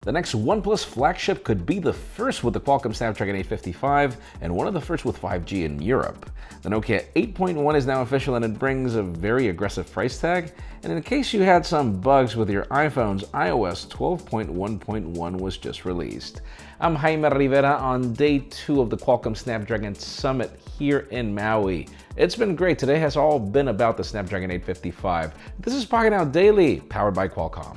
The next OnePlus flagship could be the first with the Qualcomm Snapdragon 855 and one of the first with 5G in Europe. The Nokia 8.1 is now official and it brings a very aggressive price tag. And in case you had some bugs with your iPhones, iOS 12.1.1 was just released. I'm Jaime Rivera on day 2 of the Qualcomm Snapdragon Summit here in Maui. It's been great. Today has all been about the Snapdragon 855. This is Pocketnow Daily, powered by Qualcomm.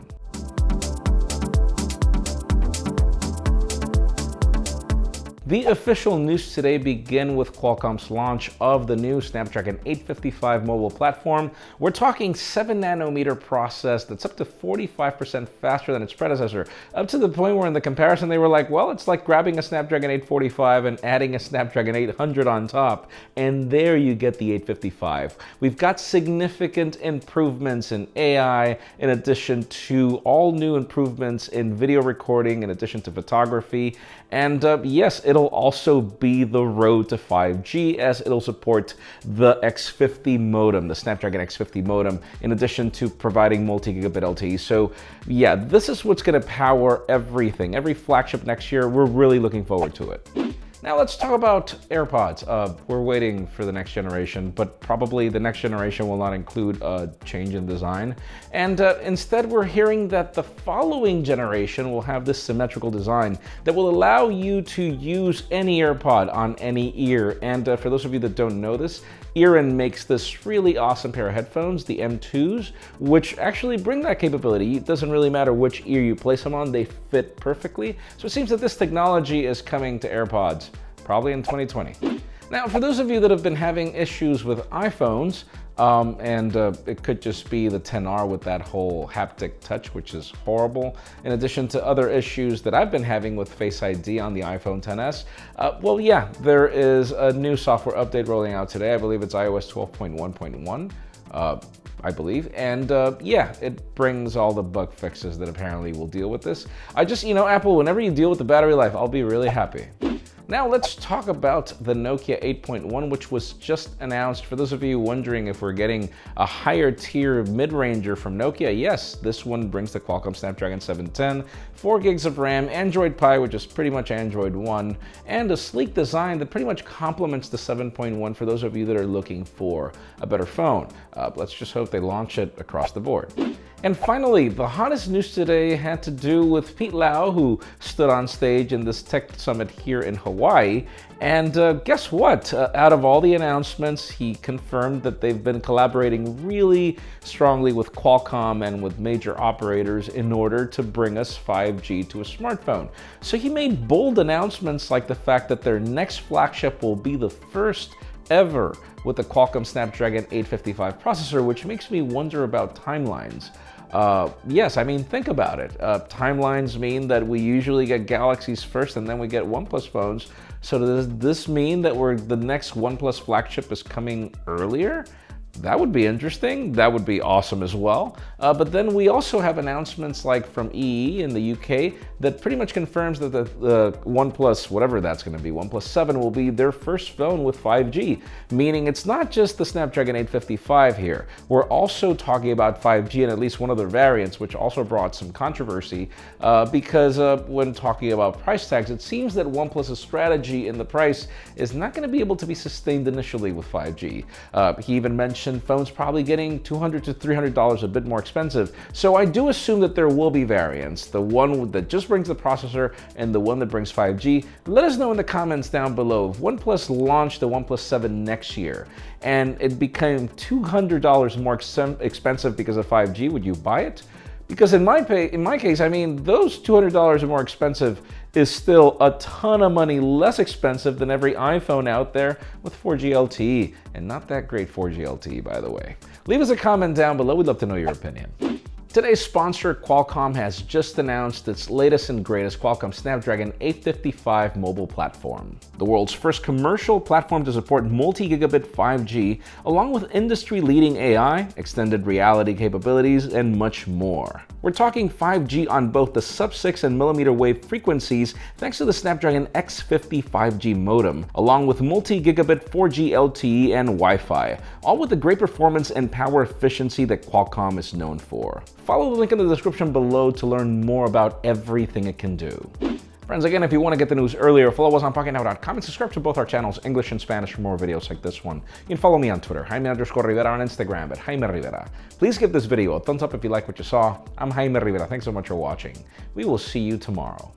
The official news today begin with Qualcomm's launch of the new Snapdragon 855 mobile platform. We're talking 7nm process that's up to 45% faster than its predecessor, up to the point where in the comparison they were like, well, it's like grabbing a Snapdragon 845 and adding a Snapdragon 800 on top, and there you get the 855. We've got significant improvements in AI, in addition to all new improvements in video recording, in addition to photography, and yes, it'll also be the road to 5G as it'll support the X50 modem, the Snapdragon X50 modem, in addition to providing multi-gigabit LTE. So yeah, this is what's going to power everything. Every flagship next year, we're really looking forward to it. Now let's talk about AirPods. We're waiting for the next generation, but probably the next generation will not include a change in design. And instead, we're hearing that the following generation will have this symmetrical design that will allow you to use any AirPod on any ear. And for those of you that don't know this, Earin makes this really awesome pair of headphones, the M2s, which actually bring that capability. It doesn't really matter which ear you place them on, they fit perfectly. So it seems that this technology is coming to AirPods, probably in 2020. Now, for those of you that have been having issues with iPhones, it could just be the XR with that whole haptic touch, which is horrible, in addition to other issues that I've been having with Face ID on the iPhone XS. Well, yeah, there is a new software update rolling out today. I believe it's iOS 12.1.1. I believe, and yeah, it brings all the bug fixes that apparently will deal with this. Apple, whenever you deal with the battery life, I'll be really happy. Now let's talk about the Nokia 8.1, which was just announced. For those of you wondering if we're getting a higher tier mid-ranger from Nokia, yes, this one brings the Qualcomm Snapdragon 710, 4 gigs of RAM, Android Pie, which is pretty much Android One, and a sleek design that pretty much complements the 7.1 for those of you that are looking for a better phone. Let's just hope they launch it across the board. And finally, the hottest news today had to do with Pete Lau, who stood on stage in this tech summit here in Hawaii. And guess what? Out of all the announcements, he confirmed that they've been collaborating really strongly with Qualcomm and with major operators in order to bring us 5G to a smartphone. So he made bold announcements like the fact that their next flagship will be the first ever with the Qualcomm Snapdragon 855 processor, which makes me wonder about timelines. Yes, I mean, think about it. Timelines mean that we usually get Galaxies first and then we get OnePlus phones. So does this mean that the next OnePlus flagship is coming earlier? That would be interesting. That would be awesome as well. But then we also have announcements like from EE in the UK that pretty much confirms that the OnePlus, whatever that's going to be, OnePlus 7 will be their first phone with 5G, meaning it's not just the Snapdragon 855 here. We're also talking about 5G in at least one of their variants, which also brought some controversy because when talking about price tags, it seems that OnePlus's strategy in the price is not going to be able to be sustained initially with 5G. He even mentioned phones probably getting $200 to $300 a bit more expensive. So I do assume that there will be variants, the one that just brings the processor and the one that brings 5G. Let us know in the comments down below. If OnePlus launched the OnePlus 7 next year and it became $200 more expensive because of 5G, would you buy it? Because in my case, I mean, those $200 more expensive is still a ton of money less expensive than every iPhone out there with 4G LTE, and not that great 4G LTE, by the way. Leave us a comment down below. We'd love to know your opinion. Today's sponsor, Qualcomm, has just announced its latest and greatest Qualcomm Snapdragon 855 mobile platform, the world's first commercial platform to support multi-gigabit 5G, along with industry-leading AI, extended reality capabilities, and much more. We're talking 5G on both the sub-6 and millimeter wave frequencies thanks to the Snapdragon X50 5G modem, along with multi-gigabit 4G LTE and Wi-Fi, all with the great performance and power efficiency that Qualcomm is known for. Follow the link in the description below to learn more about everything it can do. Friends, again, if you want to get the news earlier, follow us on Pocketnow.com and subscribe to both our channels, English and Spanish, for more videos like this one. You can follow me on Twitter, Jaime_Rivera, on Instagram at Jaime Rivera. Please give this video a thumbs up if you like what you saw. I'm Jaime Rivera. Thanks so much for watching. We will see you tomorrow.